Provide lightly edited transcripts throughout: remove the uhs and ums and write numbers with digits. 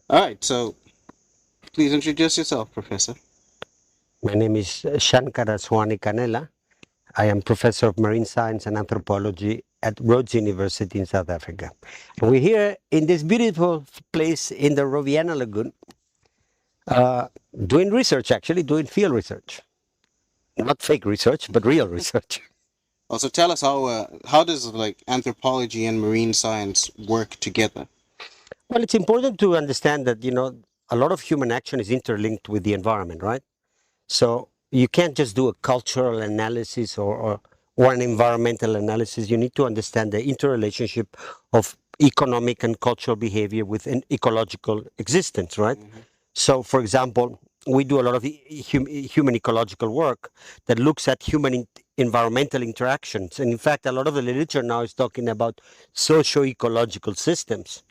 All right, so please introduce yourself, Professor. My name is Shankara Swani Kanela. I am Professor of Marine Science and Anthropology at Rhodes University in South Africa. And we're here in this beautiful place in the Roviana Lagoon, doing research, actually, doing field research. Not fake research, but real research. Also, tell us how does like anthropology and marine science work together? Well, it's important to understand that, a lot of human action is interlinked with the environment, right? So you can't just do a cultural analysis or an environmental analysis. You need to understand the interrelationship of economic and cultural behavior with an ecological existence, right? Mm-hmm. So, for example, we do a lot of human ecological work that looks at environmental interactions. And in fact, a lot of the literature now is talking about socio-ecological systems.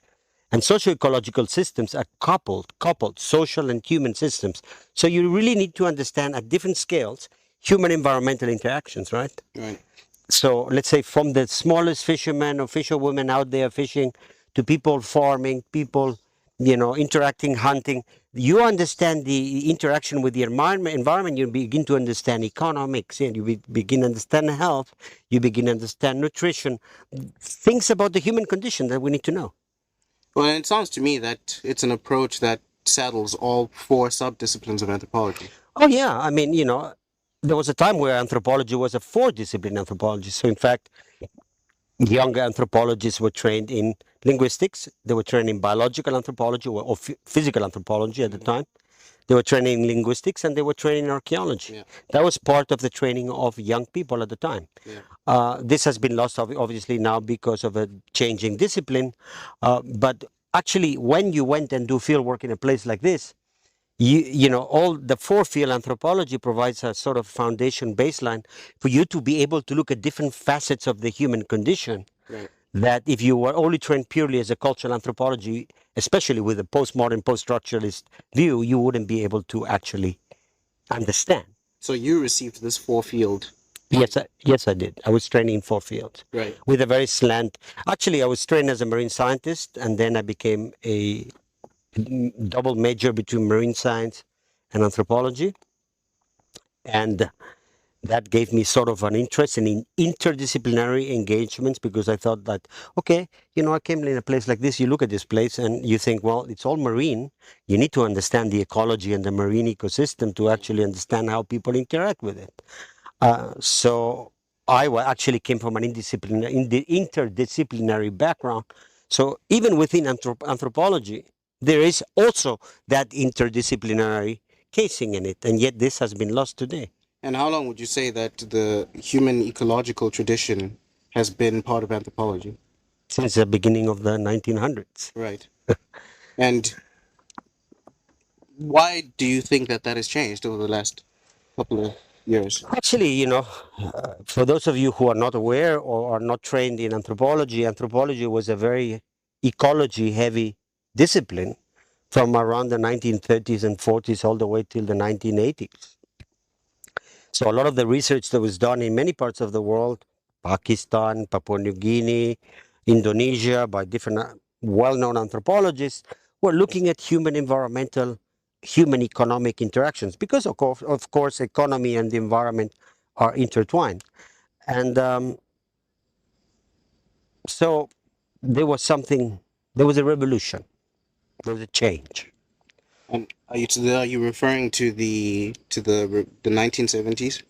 And socio-ecological systems are coupled social and human systems. So you really need to understand at different scales human environmental interactions, right? Right. So let's say from the smallest fishermen or fisherwomen out there fishing to people farming, people, interacting, hunting, you understand the interaction with the environment, you begin to understand economics, and you begin to understand health, you begin to understand nutrition, things about the human condition that we need to know. Well, it sounds to me that it's an approach that saddles all four subdisciplines of anthropology. Oh, yeah. I mean, there was a time where anthropology was a four-discipline anthropology. So, in fact, younger anthropologists were trained in linguistics. They were trained in biological anthropology or physical anthropology at the time. They were trained in linguistics and they were trained in archaeology. Yeah. That was part of the training of young people at the time. Yeah. This has been lost, obviously, now because of a changing discipline. But actually, when you went and do field work in a place like this, all the four field anthropology provides a sort of foundation baseline for you to be able to look at different facets of the human condition. Right. That if you were only trained purely as a cultural anthropology, especially with a postmodern, post-structuralist view, you wouldn't be able to actually understand. So you received this four field. Yes, I did. I was trained in four fields Right. with a very slant. Actually, I was trained as a marine scientist, and then I became a double major between marine science and anthropology. And that gave me sort of an interest in interdisciplinary engagements because I thought that, okay, I came in a place like this, you look at this place and you think, well, it's all marine. You need to understand the ecology and the marine ecosystem to actually understand how people interact with it. So I actually came from an interdisciplinary background. So even within anthropology, there is also that interdisciplinary casing in it. And yet this has been lost today. And how long would you say that the human ecological tradition has been part of anthropology? Since the beginning of the 1900s. Right. And why do you think that has changed over the last couple of years? Actually, for those of you who are not aware or are not trained in anthropology, anthropology was a very ecology heavy discipline from around the 1930s and 40s all the way till the 1980s. So a lot of the research that was done in many parts of the world, Pakistan, Papua New Guinea, Indonesia, by different well-known anthropologists, were looking at human environmental, human economic interactions because, of course, economy and the environment are intertwined. And so there was a revolution, there was a change. And are you referring to the 1970s?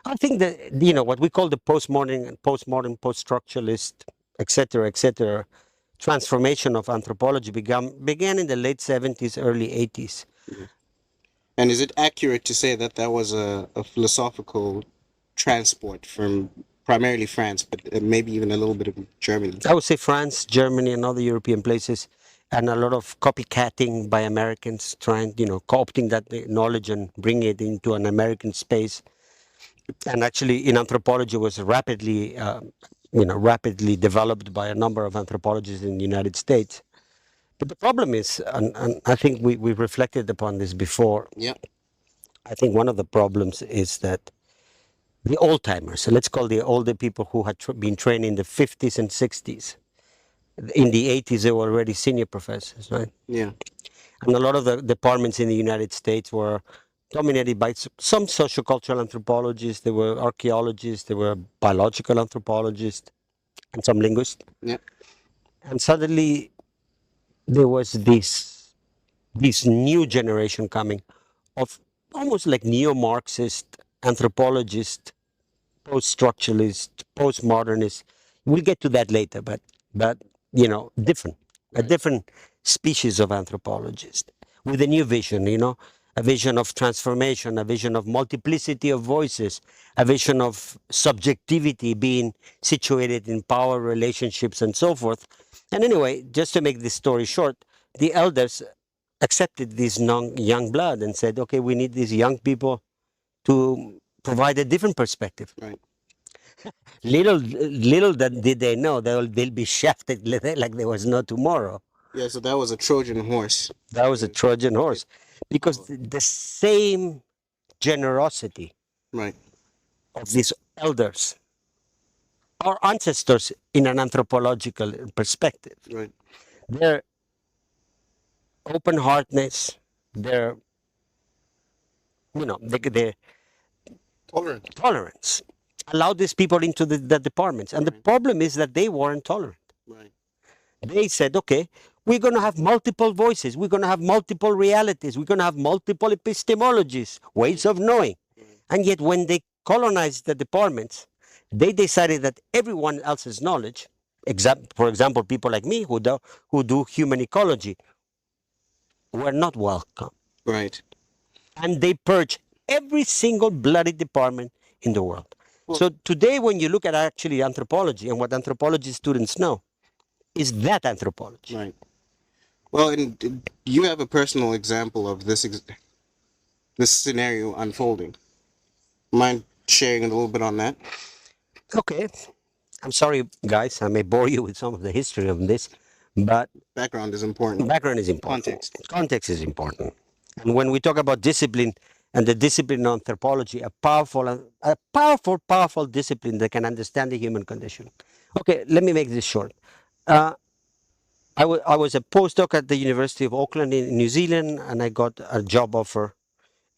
I think that what we call the postmodern, post-structuralist, etc., transformation of anthropology began in the late 70s, early 80s. And is it accurate to say that that was a philosophical transport from primarily France, but maybe even a little bit of Germany. I would say France, Germany, and other European places, and a lot of copycatting by Americans, trying, co-opting that knowledge and bringing it into an American space. And actually, in anthropology, was rapidly developed by a number of anthropologists in the United States. But the problem is, and I think we reflected upon this before. Yeah. I think one of the problems is that the old timers, so let's call the older people who had been trained in the 50s and 60s, in the 80s, they were already senior professors, right? Yeah. And a lot of the departments in the United States were dominated by some sociocultural anthropologists, there were archaeologists, there were biological anthropologists, and some linguists. Yeah. And suddenly there was this new generation coming of almost like neo-Marxist anthropologists, post-structuralist, post-modernist. We'll get to that later, but different, a different species of anthropologist with a new vision, a vision of transformation, a vision of multiplicity of voices, a vision of subjectivity being situated in power relationships and so forth. And anyway, just to make this story short, the elders accepted this young blood and said, okay, we need these young people to provide a different perspective. Right. Little that did they know they'll be shafted like there was no tomorrow. Yeah. So that was a Trojan horse. That was a Trojan horse, because the same generosity Right. of these elders, our ancestors in an anthropological perspective, Right. their open-heartedness, their their Tolerant. tolerance allowed these people into the departments. And the problem is that they weren't tolerant. Right. They said, okay, we're going to have multiple voices, we're going to have multiple realities, we're going to have multiple epistemologies, ways of knowing. And yet when they colonized the departments, they decided that everyone else's knowledge, for example, people like me who do human ecology, were not welcome. Right. And they purged every single bloody department in the world. Well, So today, when you look at actually anthropology and what anthropology students know, is that anthropology. right. Well, and you have a personal example of this scenario unfolding. Mind sharing a little bit on that? Okay, I'm sorry, guys, I may bore you with some of the history of this, but Background is important. background is important. Context. Context is important. And when we talk about discipline and the discipline of anthropology, powerful discipline that can understand the human condition. Okay, let me make this short. I was a postdoc at the University of Auckland in New Zealand, and I got a job offer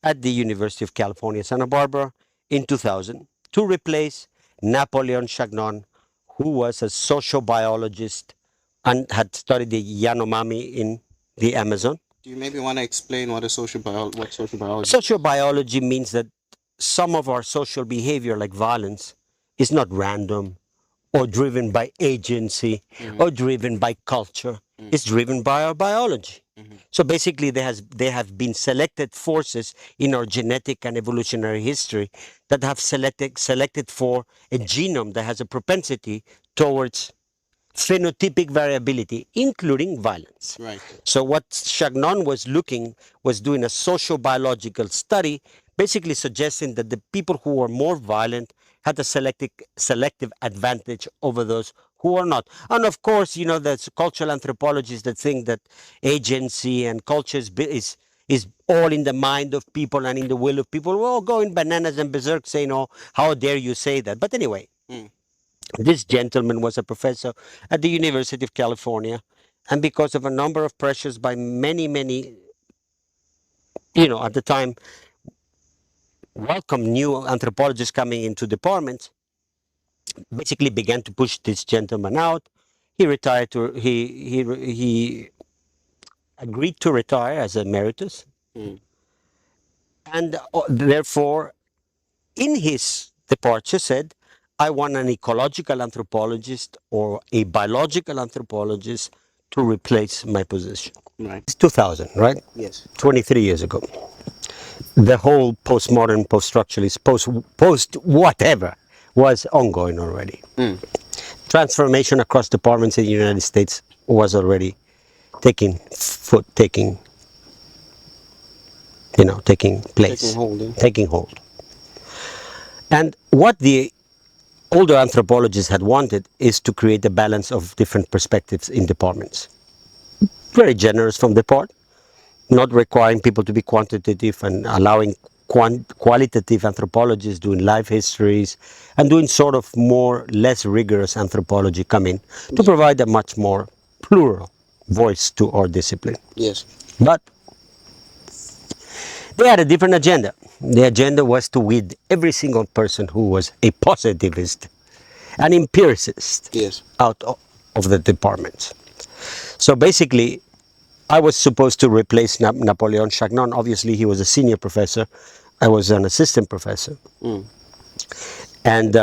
at the University of California, Santa Barbara in 2000 to replace Napoleon Chagnon, who was a sociobiologist and had studied the Yanomami in the Amazon. Do you maybe want to explain what what social biology? Sociobiology means that some of our social behavior, like violence, is not random or driven by agency or driven by culture. It's driven by our biology. So basically, there have been selected forces in our genetic and evolutionary history that have selected for a genome that has a propensity towards phenotypic variability, including violence. Right. So what Chagnon was doing a social-biological study, basically suggesting that the people who were more violent had a selective advantage over those who are not. And of course, there's cultural anthropologists that think that agency and culture is all in the mind of people and in the will of people. We're all going bananas and berserk saying, oh, how dare you say that? But anyway, this gentleman was a professor at the University of California, and because of a number of pressures by many, at the time, welcome new anthropologists coming into departments, basically began to push this gentleman out. He retired he agreed to retire as emeritus, and therefore, in his departure, said, I want an ecological anthropologist or a biological anthropologist to replace my position. Right. It's 2000, right? Yes. 23 years ago. The whole postmodern, post-structuralist, post whatever was ongoing already. Mm. Transformation across departments in the United States was already taking foot, taking Taking place, hold. Yeah. taking hold. And what the older anthropologists had wanted is to create a balance of different perspectives in departments. Very generous from the part, not requiring people to be quantitative and allowing qualitative anthropologists doing life histories and doing sort of more less rigorous anthropology come in to Yeah. provide a much more plural voice to our discipline. Yes. But they had a different agenda. The agenda was to weed every single person who was a positivist, an empiricist, Yes. out of the departments. So basically, I was supposed to replace Napoleon Chagnon. Obviously, he was a senior professor. I was an assistant professor. Mm. And,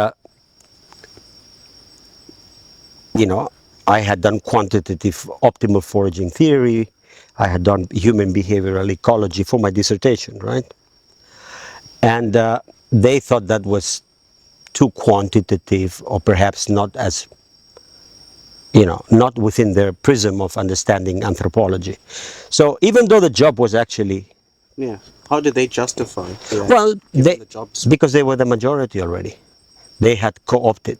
you know, I had done quantitative optimal foraging theory. I had done human behavioral ecology for my dissertation, right? And they thought that was too quantitative or perhaps not as, not within their prism of understanding anthropology. So even though the job was actually, Yeah. How did they justify that? well, Given the job description. because they were the majority already. They had co-opted,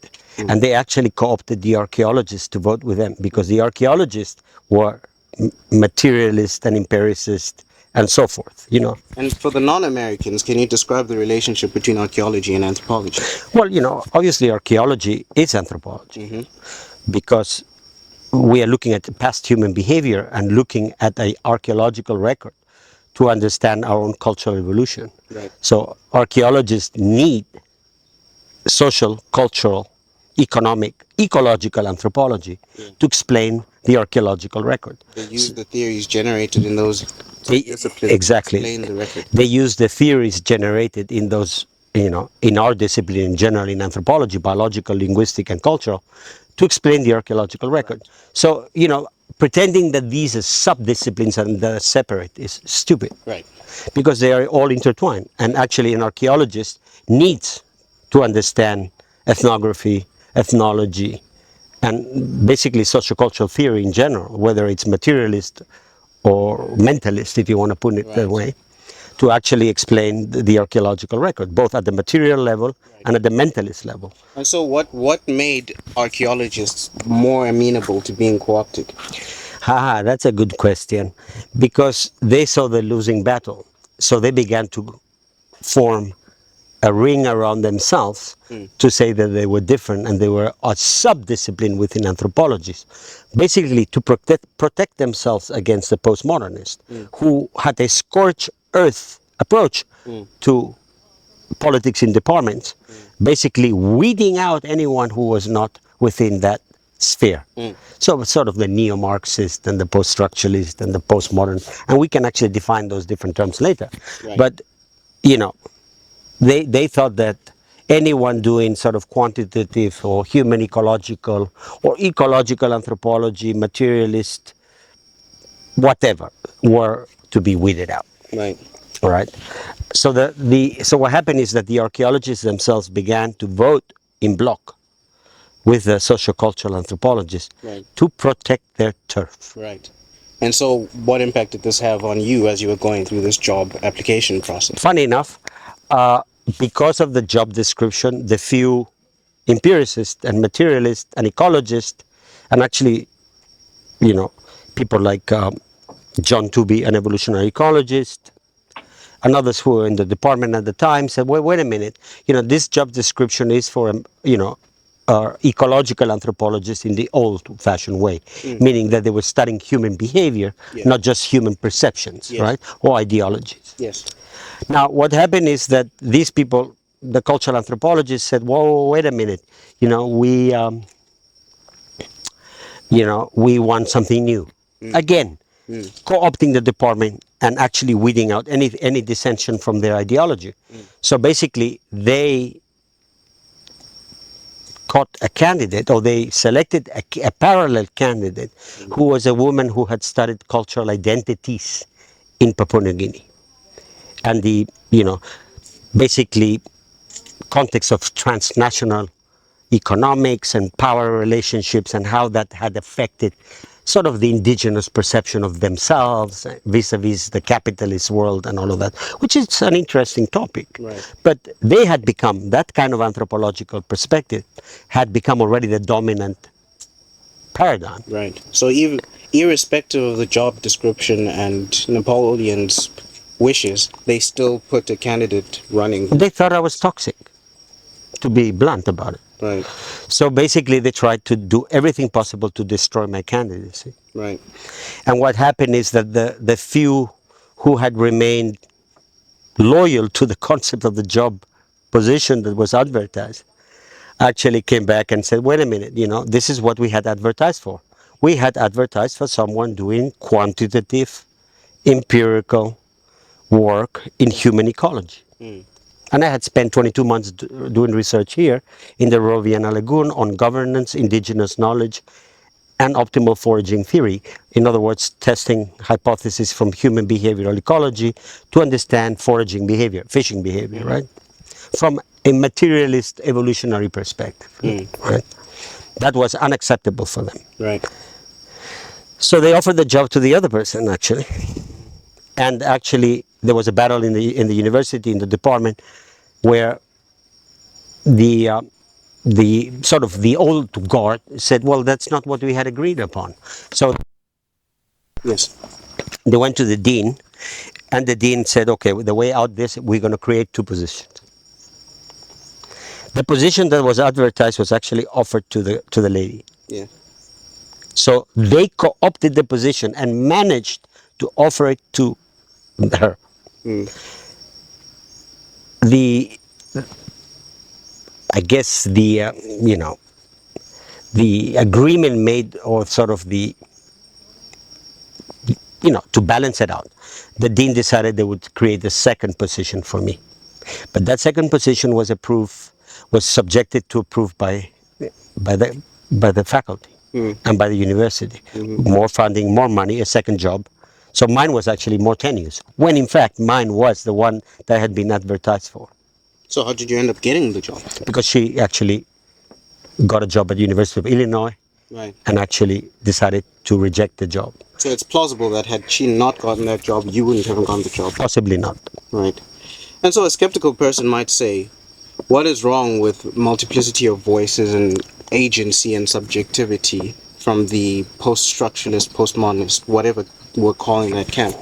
and they actually co-opted the archaeologists to vote with them because the archaeologists were materialist and empiricist and so forth, And for the non-Americans, can you describe the relationship between archaeology and anthropology? Well, obviously archaeology is anthropology Mm-hmm. because we are looking at past human behavior and looking at an archaeological record to understand our own cultural evolution. Right. So archaeologists need social, cultural, economic, ecological anthropology Yeah. to explain the archaeological record. They use the theories generated in those disciplines Exactly. to explain the record. They use the theories generated in those, in our discipline in general, in anthropology, biological, linguistic, and cultural, to explain the archaeological record. Right. So, pretending that these are sub-disciplines and they're separate is stupid Right. because they are all intertwined. And actually, an archaeologist needs to understand ethnography, ethnology, and basically sociocultural theory in general, whether it's materialist or mentalist, if you want to put it that Right. way, to actually explain the archaeological record, both at the material level Right. and at the mentalist level. And so, what made archaeologists more amenable to being co-opted? Haha, that's a good question. Because they saw the losing battle. So they began to form a ring around themselves Mm. to say that they were different and they were a sub-discipline within anthropology, basically to protect themselves against the postmodernists who had a scorched earth approach Mm. to politics in departments, basically weeding out anyone who was not within that sphere. Mm. So sort of the neo-Marxist and the post-structuralist and the postmodern, and we can actually define those different terms later. Right. But you know, they thought that anyone doing sort of quantitative or human ecological or ecological anthropology, materialist, whatever, were to be weeded out. Right. All right. So so what happened is that the archaeologists themselves began to vote in block with the sociocultural anthropologists Right. to protect their turf. Right. And so, what impact did this have on you as you were going through this job application process? Funny enough, uh, because of the job description, the few empiricists and materialists and ecologists, and actually, you know, people like John Tooby, an evolutionary ecologist, and others who were in the department at the time said, wait a minute, this job description is for, ecological anthropologists in the old-fashioned way, meaning that they were studying human behavior, Yeah. not just human perceptions, Yes. right, or ideologies. Yes. Now, what happened is that these people, the cultural anthropologists, said, "Whoa, wait a minute, we, we want something new." Again, co-opting the department and actually weeding out any dissension from their ideology. So basically, they caught a candidate, or they selected a parallel candidate, who was a woman who had studied cultural identities in Papua New Guinea, and basically context of transnational economics and power relationships and how that had affected sort of the indigenous perception of themselves vis-a-vis the capitalist world and all of that, which is an interesting topic. Right. But they had become, that kind of anthropological perspective had become already the dominant paradigm. Right. So even irrespective of the job description and Napoleon's wishes, they still put a candidate running. They thought I was toxic, to be blunt about it. Right. So basically, they tried to do everything possible to destroy my candidacy. Right. And what happened is that the few who had remained loyal to the concept of the job position that was advertised actually came back and said, wait a minute, this is what we had advertised for. We had advertised for someone doing quantitative, empirical work in human ecology. Mm. And I had spent 22 months doing research here in the Roviana Lagoon on governance, indigenous knowledge, and optimal foraging theory. In other words, testing hypotheses from human behavioral ecology to understand foraging behavior, fishing behavior, right? From a materialist evolutionary perspective, right? That was unacceptable for them. Right. So they offered the job to the other person, actually. And actually, there was a battle in the university, in the department, where the sort of the old guard said, well, that's not what we had agreed upon. So Yes. they went to the dean, and the dean said, okay, the way out this, we're going to create two positions. The position that was advertised was actually offered to the lady. Yeah. So they co-opted the position and managed to offer it to her. Mm. The, I guess the agreement made, or sort of to balance it out, the dean decided they would create a second position for me. But that second position was subjected to approve by the faculty and by the university. More funding, more money, a second job. So mine was actually more tenuous, when in fact mine was the one that had been advertised for. So how did you end up getting the job? Because she actually got a job at the University of Illinois Right. and actually decided to reject the job. So it's plausible that had she not gotten that job, you wouldn't have gotten the job. Possibly not. Right. And so a skeptical person might say, what is wrong with multiplicity of voices and agency and subjectivity from the post-structuralist, postmodernist, whatever we're calling that camp?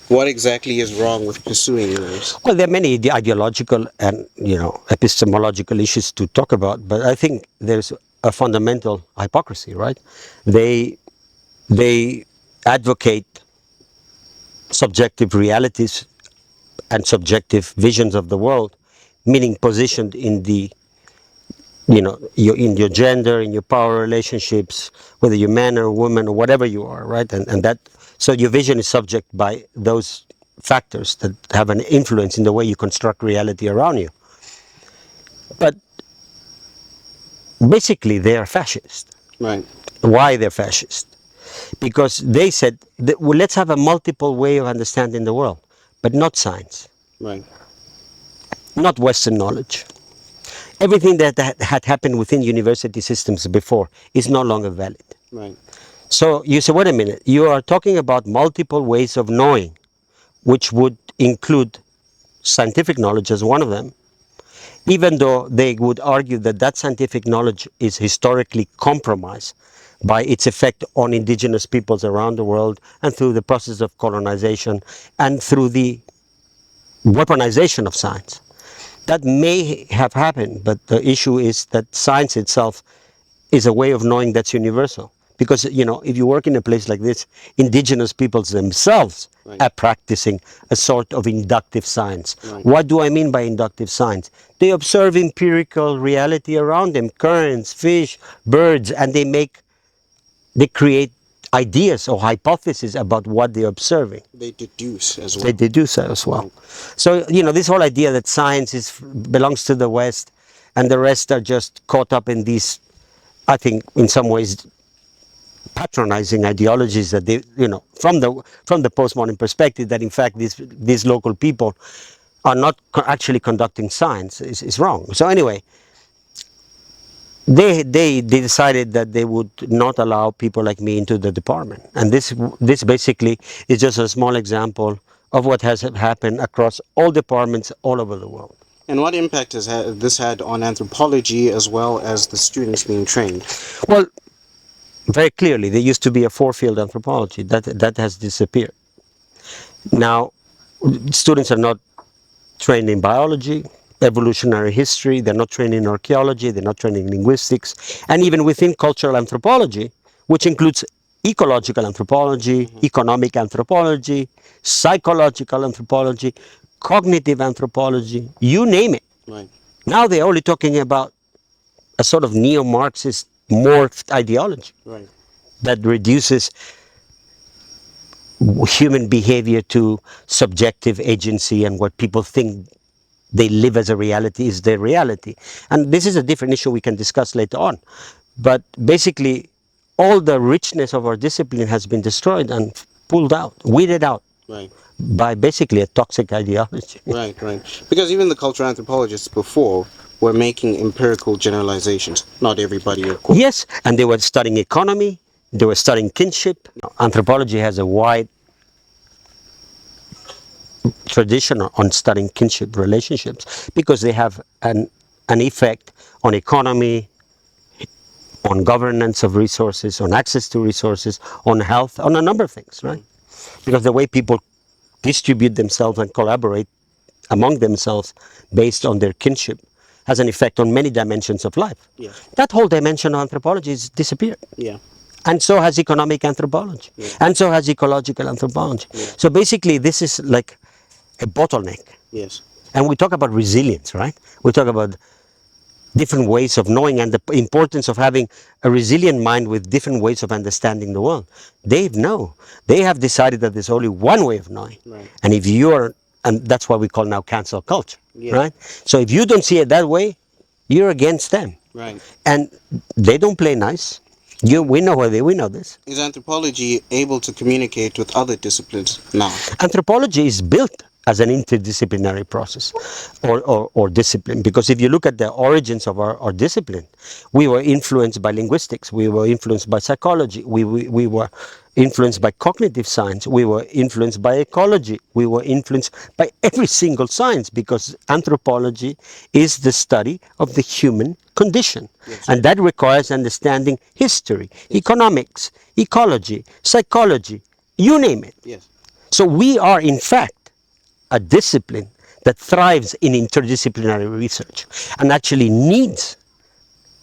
What exactly is wrong with pursuing those? Well, there are many ideological and epistemological issues to talk about, but I think there's a fundamental hypocrisy, right? They advocate subjective realities and subjective visions of the world, meaning positioned in your gender, in your power relationships, whether you're man or woman or whatever you are, right? And that, so your vision is subject by those factors that have an influence in the way you construct reality around you. But basically, they are fascist. Right. Why they're fascist? Because they said, well, let's have a multiple way of understanding the world, but not science, Right. not Western knowledge. Everything that had happened within university systems before is no longer valid. Right. So you say, wait a minute, you are talking about multiple ways of knowing, which would include scientific knowledge as one of them, even though they would argue that that scientific knowledge is historically compromised by its effect on indigenous peoples around the world and through the process of colonization and through the weaponization of science. That may have happened, but the issue is that science itself is a way of knowing that's universal. Because, if you work in a place like this, indigenous peoples themselves Right. are practicing a sort of inductive science. Right. What do I mean by inductive science? They observe empirical reality around them, currents, fish, birds, and they create ideas or hypotheses about what they're observing. They deduce as well. They deduce as well. So, this whole idea that science belongs to the West and the rest are just caught up in these, I think, in some ways, patronizing ideologies that they, from the postmodern perspective, that in fact these local people are not actually conducting science is wrong. So anyway, they decided that they would not allow people like me into the department, and this basically is just a small example of what has happened across all departments all over the world. And what impact has this had on anthropology as well as the students being trained? Well, very clearly, there used to be a four-field anthropology that has disappeared. Now, students are not trained in biology, evolutionary history, they're not trained in archaeology, they're not trained in linguistics, and even within cultural anthropology, which includes ecological anthropology, economic anthropology, psychological anthropology, cognitive anthropology, you name it. Right. Now they're only talking about a sort of neo-Marxist morphed ideology Right. that reduces human behavior to subjective agency, and what people think they live as a reality is their reality. And this is a different issue we can discuss later on. But basically, all the richness of our discipline has been destroyed and pulled out, weeded out Right. by basically a toxic ideology. Right. Right. Because even the cultural anthropologists before were making empirical generalizations. Not everybody, of course. Yes, and they were studying economy, they were studying kinship. Anthropology has a wide tradition on studying kinship relationships because they have an effect on economy, on governance of resources, on access to resources, on health, on a number of things, right? Because the way people distribute themselves and collaborate among themselves based on their kinship has an effect on many dimensions of life. Yeah. That whole dimension of anthropology has disappeared. Yeah. And so has economic anthropology. Yeah. And so has ecological anthropology. Yeah. So basically, this is like a bottleneck. Yes. And we talk about resilience, right? We talk about different ways of knowing and the importance of having a resilient mind with different ways of understanding the world. They know. They have decided that there's only one way of knowing. Right. And if you're, and that's what we call now cancel culture, Yeah. right? So if you don't see it that way, you're against them. Right. And they don't play nice. We know this. Is anthropology able to communicate with other disciplines now? Anthropology is built as an interdisciplinary process or discipline, because if you look at the origins of our discipline, we were influenced by linguistics, we were influenced by psychology, we were influenced by cognitive science, we were influenced by ecology, we were influenced by every single science, because anthropology is the study of the human condition. Yes. And that requires understanding history, economics, ecology, psychology, you name it. Yes. So we are, in fact, a discipline that thrives in interdisciplinary research and actually needs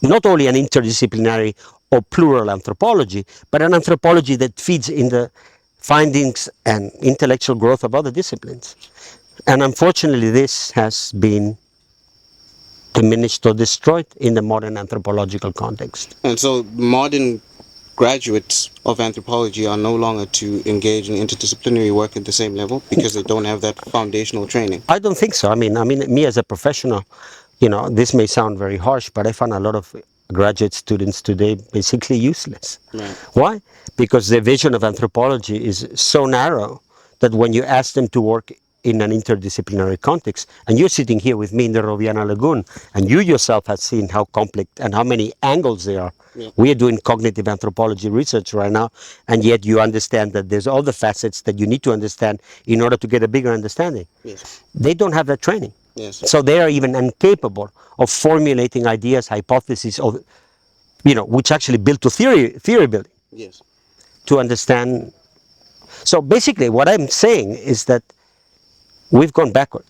not only an interdisciplinary or plural anthropology, but an anthropology that feeds in the findings and intellectual growth of other disciplines. And unfortunately, this has been diminished or destroyed in the modern anthropological context. And so modern graduates of anthropology are no longer to engage in interdisciplinary work at the same level because they don't have that foundational training. I don't think so. I mean, me as a professional, this may sound very harsh, but I find a lot of graduate students today basically useless. Right. Why? Because their vision of anthropology is so narrow that when you ask them to work in an interdisciplinary context, and you're sitting here with me in the Roviana Lagoon, and you yourself have seen how complex and how many angles there are. Yeah. We are doing cognitive anthropology research right now, and yet you understand that there's all the facets that you need to understand in order to get a bigger understanding. Yes. They don't have that training. Yes. So they are even incapable of formulating ideas, hypotheses, of, which actually build to theory building. Yes. To understand. So basically what I'm saying is that we've gone backwards.